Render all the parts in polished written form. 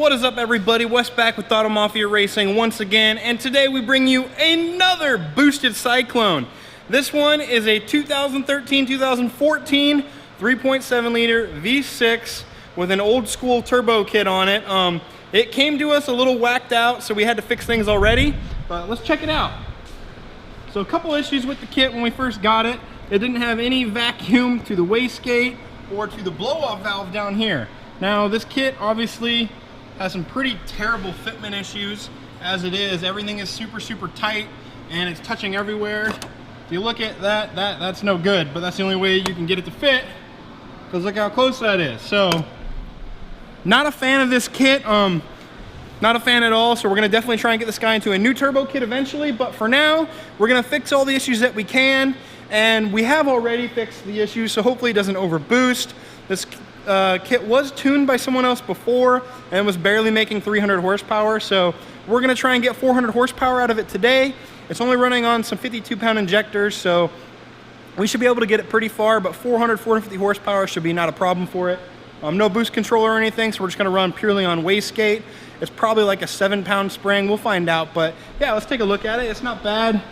What is up, everybody? Wes back with Auto Mafia Racing once again, and today we bring you another boosted Cyclone. This one is a 2013-2014 3.7 liter V6 with an old school turbo kit on it. It came to us a little whacked out, so we had to fix things already, but let's check it out. So a couple issues with the kit when we first got it. It didn't have any vacuum to the wastegate or to the blow-off valve down here. Now this kit obviously has some pretty terrible fitment issues as it is. Everything is super tight and it's touching everywhere. If you look at that, that's no good, but that's the only way you can get it to fit, because look how close that is. So not a fan of this kit, not a fan at all. So we're gonna definitely try and get this guy into a new turbo kit eventually, but for now we're gonna fix all the issues that we can, and we have already fixed the issues, so hopefully it doesn't overboost. This kit was tuned by someone else before and was barely making 300 horsepower, so we're gonna try and get 400 horsepower out of it today. It's only running on some 52-pound injectors, so we should be able to get it pretty far, but 450 horsepower should be not a problem for it. No boost control or anything, so we're just gonna run purely on wastegate. It's probably like a 7-pound spring, we'll find out, but yeah, let's take a look at it. It's not bad,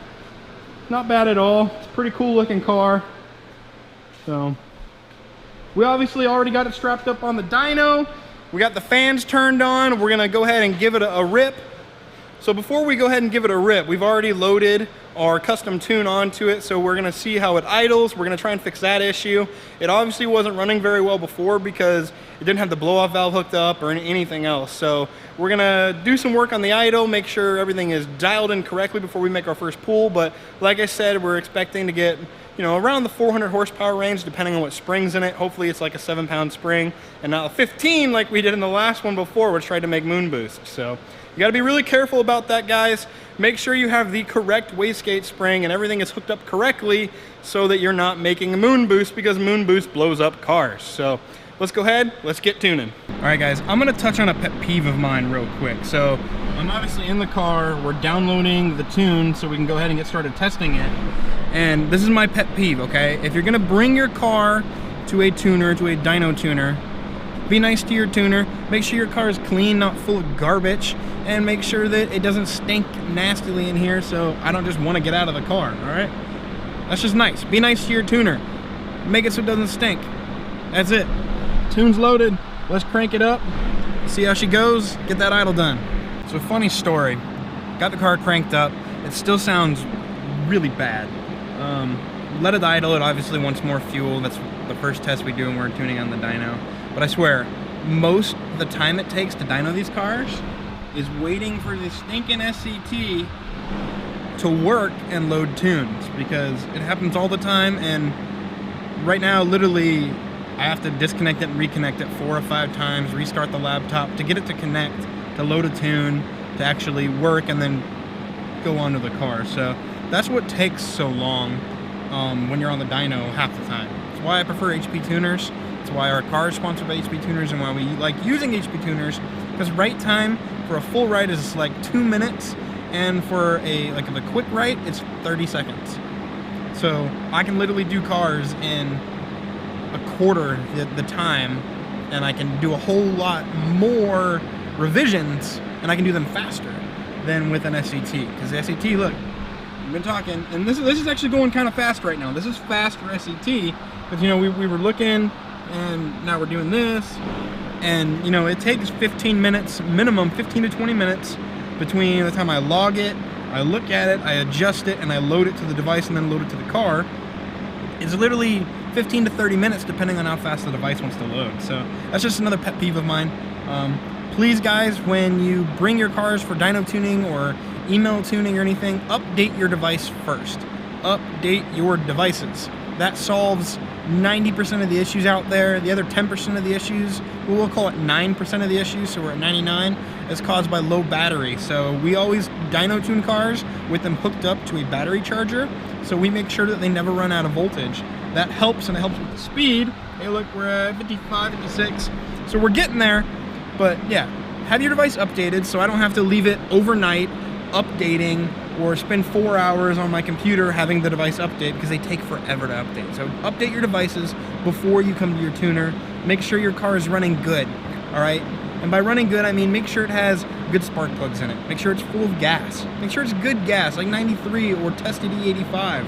not bad at all. It's a pretty cool looking car. So we obviously already got it strapped up on the dyno. We got the fans turned on. We're gonna go ahead and give it a rip. So before we go ahead and give it a rip, we've already loaded our custom tune onto it, so we're gonna see how it idles. We're gonna try and fix that issue. It obviously wasn't running very well before because it didn't have the blow-off valve hooked up or anything else. So we're gonna do some work on the idle, make sure everything is dialed in correctly before we make our first pull. But like I said, we're expecting to get, you know, around the 400 horsepower range, depending on what spring's in it. Hopefully it's like a 7-pound spring and not a 15 like we did in the last one before, which tried to make moon boost. So you gotta be really careful about that, guys. Make sure you have the correct wastegate spring and everything is hooked up correctly so that you're not making a moon boost, because moon boost blows up cars. So let's go ahead, let's get tuning. All right, guys, I'm gonna touch on a pet peeve of mine real quick. So I'm obviously in the car, we're downloading the tune so we can go ahead and get started testing it. And this is my pet peeve, okay? If you're gonna bring your car to a tuner, to a dyno tuner, be nice to your tuner. Make sure your car is clean, not full of garbage, and make sure that it doesn't stink nastily in here so I don't just want to get out of the car, all right? That's just nice. Be nice to your tuner. Make it so it doesn't stink. That's it. Tune's loaded. Let's crank it up, see how she goes, get that idle done. So funny story. Got the car cranked up. It still sounds really bad. Let it idle. It obviously wants more fuel. That's the first test we do when we're tuning on the dyno. But I swear, most of the time it takes to dyno these cars is waiting for the stinking SCT to work and load tunes, because it happens all the time. And right now, literally, I have to disconnect it and reconnect it 4 or 5 times, restart the laptop to get it to connect, to load a tune, to actually work, and then go onto the car. So that's what takes so long when you're on the dyno half the time. That's why I prefer HP tuners. That's why our car is sponsored by HP tuners, and why we like using HP tuners, because right time for a full ride is like 2 minutes, and for a quick ride it's 30 seconds. So I can literally do cars in a quarter the time, and I can do a whole lot more revisions, and I can do them faster than with an SCT. Because the SCT, look, we've been talking, and this is actually going kind of fast right now. This is fast for SCT, because, you know, we were looking, and now we're doing this, and, you know, it takes 15 minutes minimum, 15 to 20 minutes between the time I log it, I look at it, I adjust it, and I load it to the device and then load it to the car. It's literally 15 to 30 minutes depending on how fast the device wants to load. So that's just another pet peeve of mine. Please, guys, when you bring your cars for dyno tuning or email tuning or anything, update your device first. Update your devices. That solves 90% of the issues out there. The other 10% of the issues, we'll call it 9% of the issues, so we're at 99, is caused by low battery. So we always dyno tune cars with them hooked up to a battery charger, so we make sure that they never run out of voltage. That helps, and it helps with the speed. Hey, look, we're at 55, 56, so we're getting there. But yeah, have your device updated so I don't have to leave it overnight updating or spend 4 hours on my computer having the device update, because they take forever to update. So update your devices before you come to your tuner. Make sure your car is running good, all right? And by running good, I mean make sure it has good spark plugs in it. Make sure it's full of gas. Make sure it's good gas, like 93 or tested E85.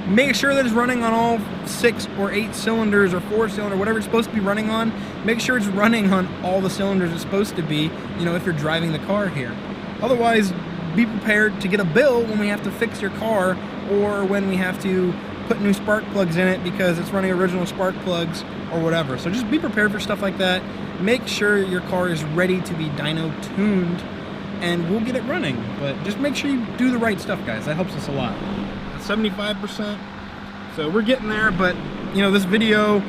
Make sure that it's running on all 6 or 8 cylinders or 4-cylinder, whatever it's supposed to be running on. Make sure it's running on all the cylinders it's supposed to be, you know, if you're driving the car here. Otherwise, be prepared to get a bill when we have to fix your car or when we have to put new spark plugs in it because it's running original spark plugs or whatever. So just be prepared for stuff like that. Make sure your car is ready to be dyno tuned and we'll get it running. But just make sure you do the right stuff, guys. That helps us a lot. 75%. So we're getting there, but you know, this video,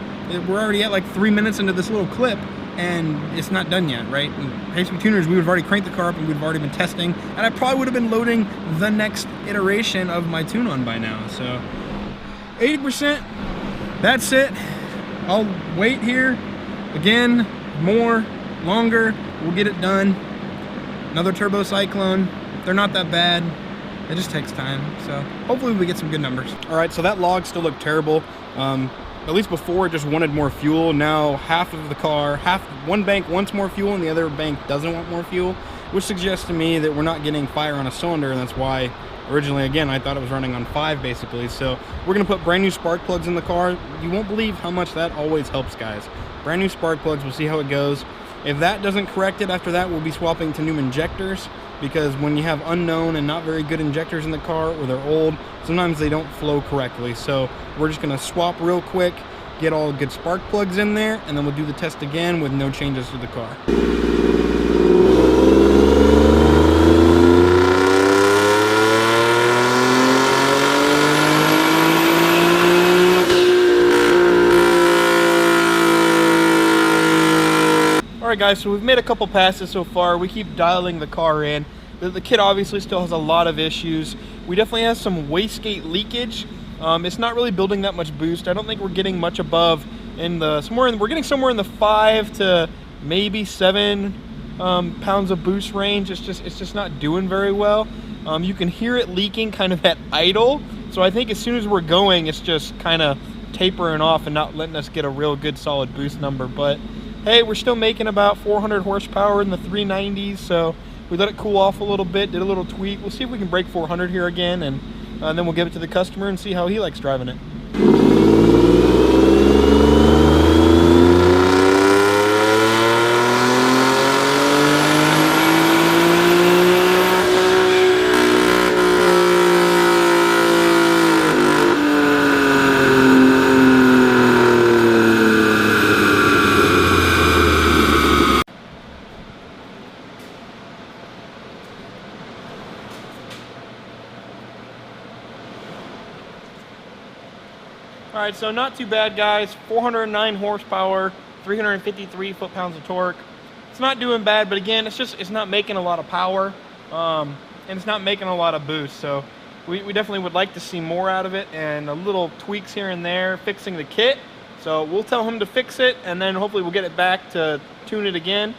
we're already at like 3 minutes into this little clip and it's not done yet, right? Racing Tuners, we would have already cranked the car up and we've already been testing, and I probably would have been loading the next iteration of my tune-on by now. So 80%, that's it. I'll wait here. Again, more, longer, we'll get it done. Another Turbo Cyclone. They're not that bad. It just takes time, so hopefully we get some good numbers. All right, so that log still looked terrible. At least before, it just wanted more fuel. Now half of the car, one bank wants more fuel and the other bank doesn't want more fuel, which suggests to me that we're not getting fire on a cylinder, and that's why originally, again, I thought it was running on 5 basically. So we're gonna put brand new spark plugs in the car. You won't believe how much that always helps, guys. Brand new spark plugs, we'll see how it goes. If that doesn't correct it after that, we'll be swapping to new injectors, because when you have unknown and not very good injectors in the car or they're old, sometimes they don't flow correctly. So we're just gonna swap real quick, get all good spark plugs in there, and then we'll do the test again with no changes to the car. Alright guys, so we've made a couple passes so far. We keep dialing the car in. The kit obviously still has a lot of issues. We definitely have some wastegate leakage. It's not really building that much boost. I don't think we're getting much above we're getting somewhere in the 5 to maybe 7 pounds of boost range. It's just not doing very well. You can hear it leaking kind of at idle. So I think as soon as we're going, it's just kind of tapering off and not letting us get a real good solid boost number. But hey, we're still making about 400 horsepower in the 390s, so we let it cool off a little bit, did a little tweak. We'll see if we can break 400 here again, and then we'll give it to the customer and see how he likes driving it. All right, so not too bad, guys. 409 horsepower, 353 foot-pounds of torque. It's not doing bad, but again, it's not making a lot of power, and it's not making a lot of boost. So we definitely would like to see more out of it, and a little tweaks here and there, fixing the kit. So we'll tell him to fix it, and then hopefully we'll get it back to tune it again.